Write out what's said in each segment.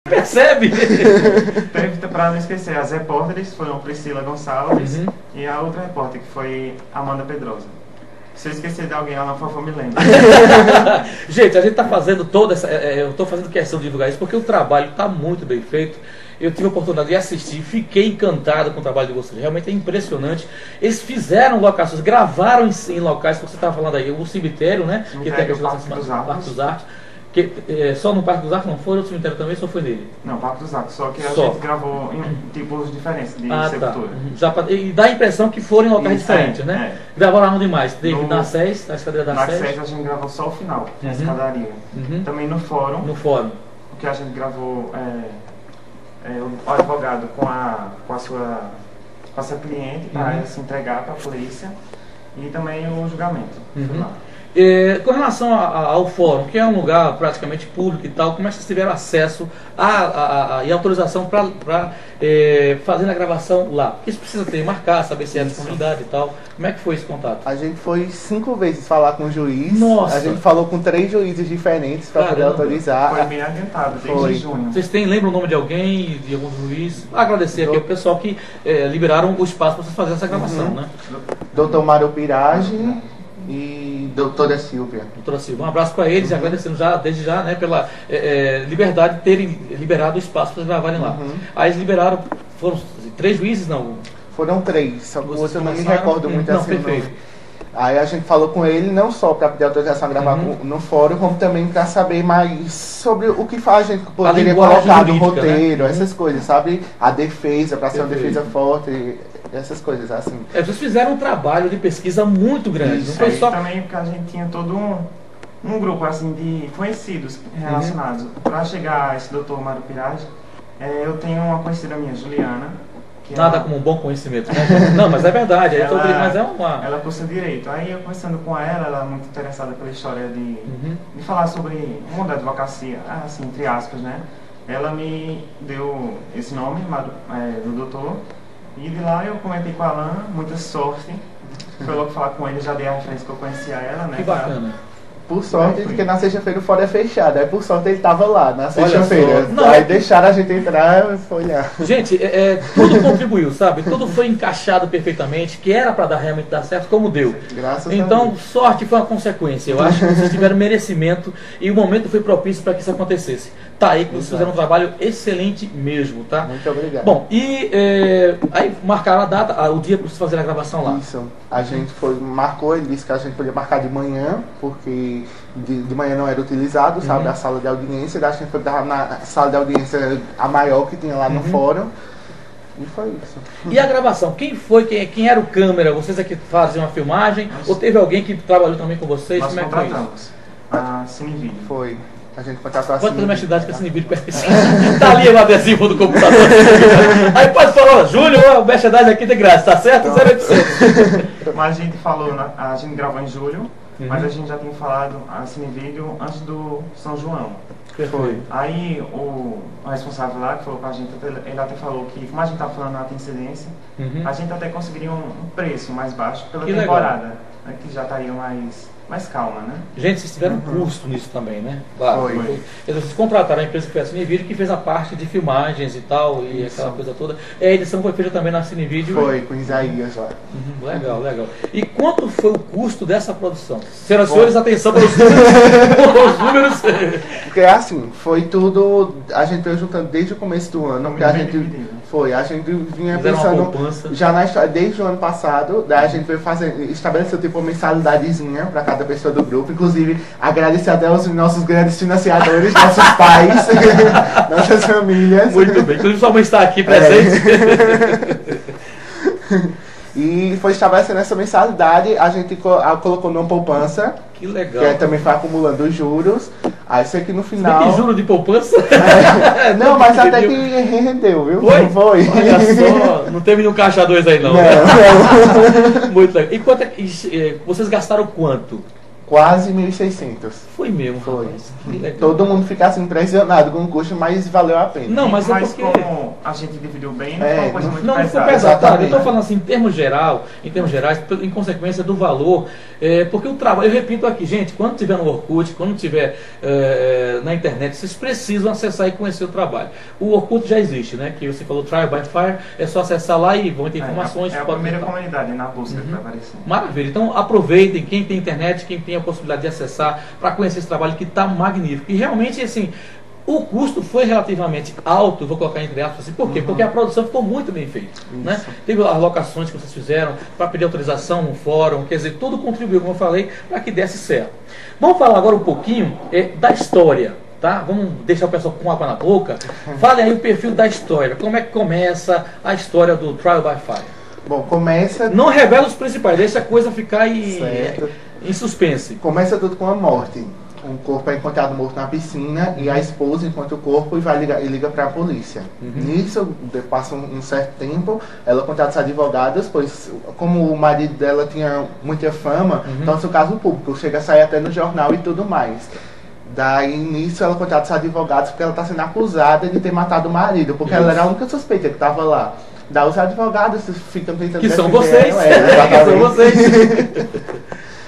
Percebe? Teve, pra não esquecer, as repórteres foram Priscila Gonçalves e a outra repórter que foi Amanda Pedrosa. Se eu esquecer de alguém, ela, por favor, me lembre. Gente, a gente está fazendo toda essa... eu estou fazendo questão de divulgar isso porque o trabalho está muito bem feito. Eu tive a oportunidade de assistir, fiquei encantado com o trabalho de vocês. Realmente é impressionante. Eles fizeram locações, gravaram em locais que você estava falando aí, o cemitério, né? Que tem aquele Parque dos Artes. Que, só no Parque dos Arcos não foi? O cemitério também só foi nele? Não, Parque dos Arcos, só que a gente gravou em tipos diferentes de sepultura. Tá. E dá a impressão que foram em locais diferentes, né? Gravaram onde mais? Na SES, na escadaria da SES? Na SES a gente gravou só o final, a escadaria. Também no fórum. No fórum. O que a gente gravou o advogado com a sua cliente para ela se entregar para a polícia e também o julgamento. Com relação ao fórum, que é um lugar praticamente público e tal, como é que vocês tiveram acesso e autorização para fazer a gravação lá? Porque isso precisa ter, marcar, saber se é disponibilidade e tal. Como é que foi esse contato? A gente foi 5 vezes falar com o juiz. Nossa! A gente falou com 3 juízes diferentes para poder autorizar. Foi bem adiantado, desde junho. Vocês lembram o nome de alguém, de algum juiz? Agradecer aqui ao pessoal que liberaram o espaço para vocês fazerem essa gravação, né? Doutor Mário Pirage e doutora Silvia. Doutora Silvia, um abraço para eles, agradecendo desde já, né, pela liberdade de terem liberado o espaço para eles gravarem lá. Aí eles liberaram, foram 3 juízes, não? Foram 3, só que eu não me recordo muito assim. Perfeito. Aí a gente falou com ele não só para pedir autorização a gravar no fórum, como também para saber mais sobre o que a gente poderia colocar no roteiro, né? Essas coisas, sabe? A defesa, para ser uma defesa forte, essas coisas assim. Vocês fizeram um trabalho de pesquisa muito grande. Isso, não foi só também porque a gente tinha todo um grupo assim de conhecidos relacionados. Para chegar a esse doutor Mário Pirage, eu tenho uma conhecida minha, Juliana. Nada como um bom conhecimento, né? Não, mas é verdade. Ela cursa Direito. Aí eu conversando com ela é muito interessada pela história de falar sobre o mundo da advocacia, assim, entre aspas, né? Ela me deu esse nome do doutor. E de lá eu comentei com a Alan, muita sorte. Foi logo falar com ele, já dei a referência que eu conhecia ela, né? Que bacana. Por sorte, porque na sexta-feira o fórum é fechado. Aí por sorte ele estava lá, na sexta-feira. Aí deixaram a gente entrar e foi olhar. Gente, tudo contribuiu, sabe? Tudo foi encaixado perfeitamente, que era para realmente dar certo, como deu. Graças a Deus. Então, sorte foi uma consequência. Eu acho que vocês tiveram merecimento e o momento foi propício para que isso acontecesse. Tá aí que vocês fizeram um trabalho excelente mesmo, tá? Muito obrigado. Bom, e aí marcaram a data, o dia para vocês fazerem a gravação lá. Isso. A gente marcou, ele disse que a gente podia marcar de manhã, porque de manhã não era utilizado, sabe, a sala de audiência. Daí a gente foi na sala de audiência a maior que tinha lá no fórum. E foi isso. E a gravação? Quem era o câmera? Vocês aqui faziam uma filmagem? Ou teve alguém que trabalhou também com vocês? Nós Como é que foi isso? A Cinevídeo. Foi. A gente contratou a Pode fazer uma atividade que a Cinevídeo pertence. Tá ali o adesivo do computador. Aí pode falar, Júlio, o merchandising aqui de graça, tá certo? 0800. Mas a gente falou, a gente gravou em julho, mas a gente já tinha falado a Cinevídeo antes do São João. Foi. Aí o responsável lá que falou com a gente, ele até falou que, como a gente tá falando na incidência, a gente até conseguiria um preço mais baixo pela temporada, né, que já estaria mais calma, né? Gente, vocês tiveram custo nisso também, né? Claro. Foi. Vocês contrataram a empresa que foi a Cinevídeo, que fez a parte de filmagens e tal, e aquela coisa toda. E a edição foi feita também na Cinevídeo. Foi, com Isaías lá. Legal, legal. E quanto foi o custo dessa produção? Senhoras e senhores, atenção para os números. Porque assim, foi tudo, a gente veio juntando desde o começo do ano, porque a gente vinha pensando já na história, desde o ano passado, daí a gente veio estabeleceu tipo uma mensalidadezinha para cada pessoa do grupo, inclusive agradecer até aos nossos grandes financiadores, nossos pais, nossas famílias. Muito bem, inclusive sua mãe está aqui presente. E foi estabelecendo essa mensalidade, a gente colocou numa poupança. Que legal. Que também foi acumulando os juros. Aí sei que no final. Você tem juro de poupança? Não, mas até que rendeu, viu? Foi? Foi. Olha só, não teve nenhum caixa 2 aí não. Não. Muito legal. E vocês gastaram quanto? Quase 1.600. Foi mesmo, foi. Rapaz, todo mundo fica assim impressionado com o custo, mas valeu a pena. Não, mas é porque... como a gente dividiu bem, não foi uma coisa muito não pesada. ficou pesado. Eu estou falando assim, em termos gerais, em consequência do valor, porque o trabalho, eu repito aqui, gente, quando tiver no Orkut, quando tiver na internet, vocês precisam acessar e conhecer o trabalho. O Orkut já existe, né? Que você falou Trial by Fire, é só acessar lá e vão ter informações. É a primeira comunidade na busca que vai aparecer. Maravilha. Então aproveitem, quem tem internet, quem tem a possibilidade de acessar, para conhecer esse trabalho que está magnífico. E realmente, assim, o custo foi relativamente alto, vou colocar entre aspas assim, por quê? Porque a produção ficou muito bem feita, né? Teve as locações que vocês fizeram para pedir autorização no fórum, quer dizer, tudo contribuiu, como eu falei, para que desse certo. Vamos falar agora um pouquinho da história, tá? Vamos deixar o pessoal com água na boca. Fale aí o perfil da história, como é que começa a história do Trial by Fire? Bom, começa... Não revela os principais, deixa a coisa ficar em suspense. Começa tudo com a morte. Um corpo é encontrado morto na piscina e a esposa encontra o corpo e liga para a polícia. Nisso, passa um certo tempo, ela contrata os advogados, pois como o marido dela tinha muita fama, então seu caso público chega a sair até no jornal e tudo mais. Daí, nisso, ela contrata os advogados porque ela está sendo acusada de ter matado o marido, porque ela era a única suspeita que estava lá. Daí os advogados ficam tentando... Que são vocês! Que são vocês!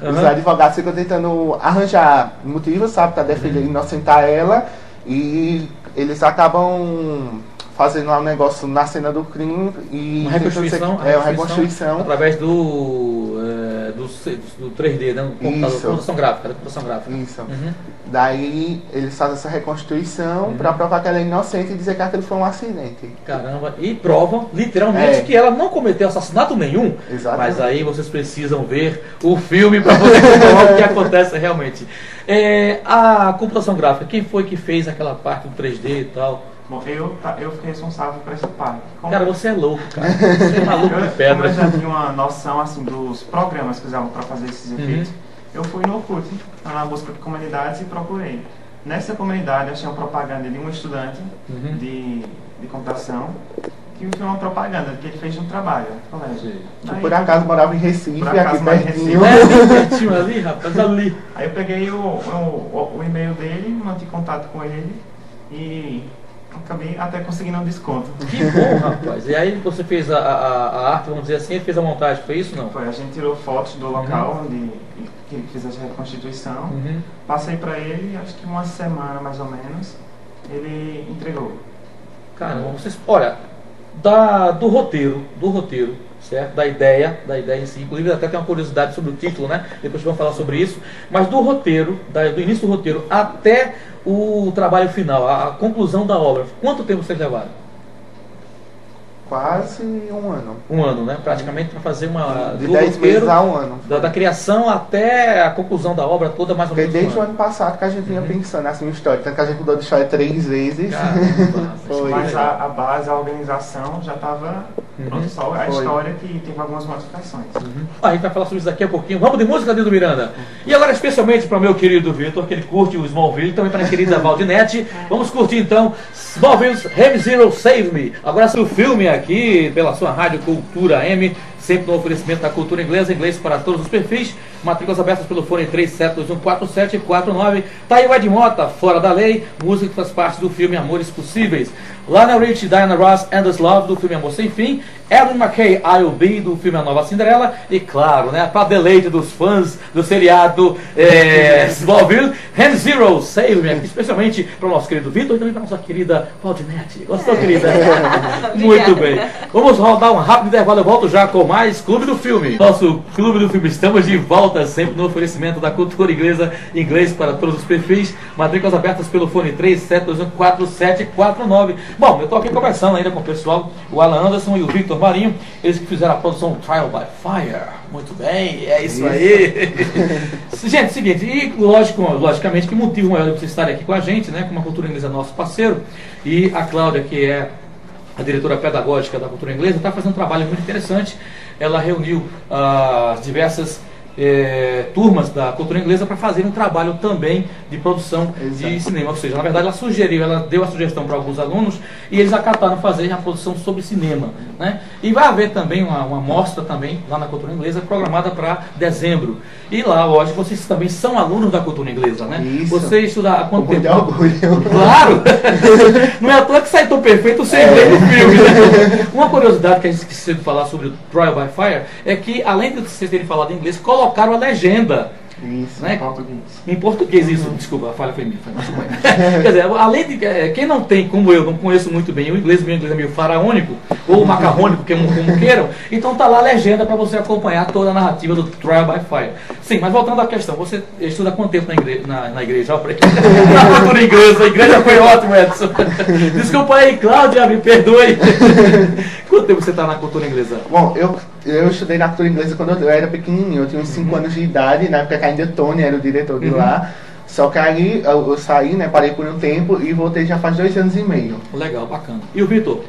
Os advogados ficam tentando arranjar motivos, sabe, para inocentar ela, e eles acabam fazendo um negócio na cena do crime e... Uma reconstrução através do 3D, né? Computação gráfica. Isso. Daí eles fazem essa reconstrução para provar que ela é inocente e dizer que aquilo foi um acidente. Caramba, e provam literalmente que ela não cometeu assassinato nenhum. Exatamente. Mas aí vocês precisam ver o filme para poder comprovar o que acontece realmente. A computação gráfica, quem foi que fez aquela parte do 3D e tal? Bom, eu fiquei responsável por essa parte. Cara, você é louco, cara. Você é maluco de pedra. Como eu já tinha uma noção assim, dos programas que usavam para fazer esses efeitos, eu fui no Orkut, na busca de comunidades e procurei. Nessa comunidade eu achei uma propaganda de um estudante de computação que fez uma propaganda que ele fez um trabalho no colégio. Que por acaso morava em Recife, aqui pertinho. Pertinho ali, rapaz, ali. Aí eu peguei o e-mail dele, mantive contato com ele e acabei até conseguindo um desconto. Que bom, rapaz. E aí você fez a arte, vamos dizer assim, ele fez a montagem, foi isso não? Foi, a gente tirou fotos do local onde ele fez a reconstituição, passei para ele, acho que uma semana mais ou menos, ele entregou. Caramba, vocês, olha, do roteiro, certo? Da ideia em si, inclusive até tem uma curiosidade sobre o título, né? Depois vamos falar sobre isso, mas do roteiro, do início do roteiro até o trabalho final, a conclusão da obra, quanto tempo vocês levaram? Quase um ano. Um ano, né? Praticamente para fazer uma... De 10 meses a um ano. Da criação até a conclusão da obra toda, mais ou menos. Porque desde o ano passado que a gente vinha pensando assim, história, tanto que a gente mudou de história 3 vezes. Foi. Mas a base, a organização já estava pronta, só a história que teve algumas modificações. A gente vai falar sobre isso daqui a pouquinho. Vamos de música, Nildo Miranda. E agora, especialmente para o meu querido Vitor, que ele curte o Smallville, também para a querida Valdinete. Vamos curtir então Smallville's Hem Zero Save Me. Agora, o filme aqui pela sua rádio Cultura M, sempre no oferecimento da cultura inglesa, inglês para todos os perfis, matrículas abertas pelo fone 37214749. Tá aí o Ed Mota, Fora da Lei, música que faz parte do filme Amores Possíveis. Lana Rich, Diana Ross, Endless Love, do filme Amor Sem Fim. Ellen McKay, I'll Be, do filme A Nova Cinderela. E claro, né, para deleite dos fãs do seriado Smallville, Hand Zero, Save Me, especialmente para o nosso querido Vitor e também para a nossa querida Valdinete. Gostou, querida? Muito bem. Vamos rodar um rápido intervalo, eu volto já com mais Clube do Filme. Nosso Clube do Filme, estamos de volta, sempre no oferecimento da cultura inglesa, inglês para todos os perfis, matrículas abertas pelo fone 37214749. Bom, eu estou aqui conversando ainda com o pessoal, o Alan Anderson e o Victor Marinho, eles que fizeram a produção Trial by Fire. Muito bem, é isso aí. Gente, seguinte, e logicamente que motivo maior de vocês estarem aqui com a gente, né, como a cultura inglesa é nosso parceiro, e a Cláudia, que é a diretora pedagógica da cultura inglesa, está fazendo um trabalho muito interessante. Ela reuniu as diversas turmas da cultura inglesa para fazer um trabalho também de produção de cinema. Ou seja, na verdade ela deu a sugestão para alguns alunos e eles acataram fazer a produção sobre cinema, né? E vai haver também uma mostra também lá na cultura inglesa programada para dezembro. E lá, lógico, vocês também são alunos da cultura inglesa, né? Isso. Você estuda há quanto tempo? De orgulho. Claro! Não é à toa que sai tão perfeito o seu inglês no filme, né? Uma curiosidade que a gente esqueceu de falar sobre o Trial by Fire é que, além de vocês terem falado inglês, colocaram a legenda. Isso, né? em português. Em português, isso. Desculpa, a falha foi minha. Quer dizer, além de quem não tem, como eu, não conheço muito bem o inglês é meio faraônico, ou macarrônico, como queiram, então tá lá a legenda para você acompanhar toda a narrativa do Trial by Fire. Sim, mas voltando à questão, você estuda há quanto tempo na igreja? Na cultura inglesa, a igreja foi ótimo, Edson. Desculpa aí, Cláudia, me perdoe. Quanto tempo você está na cultura inglesa? Bom, eu estudei na cultura inglesa quando eu era pequenininho, eu tinha uns 5 anos de idade, na época que ainda Tony era o diretor de lá. Só que aí eu saí, né, parei por um tempo e voltei já faz 2 anos e meio. Legal, bacana. E o Vitor?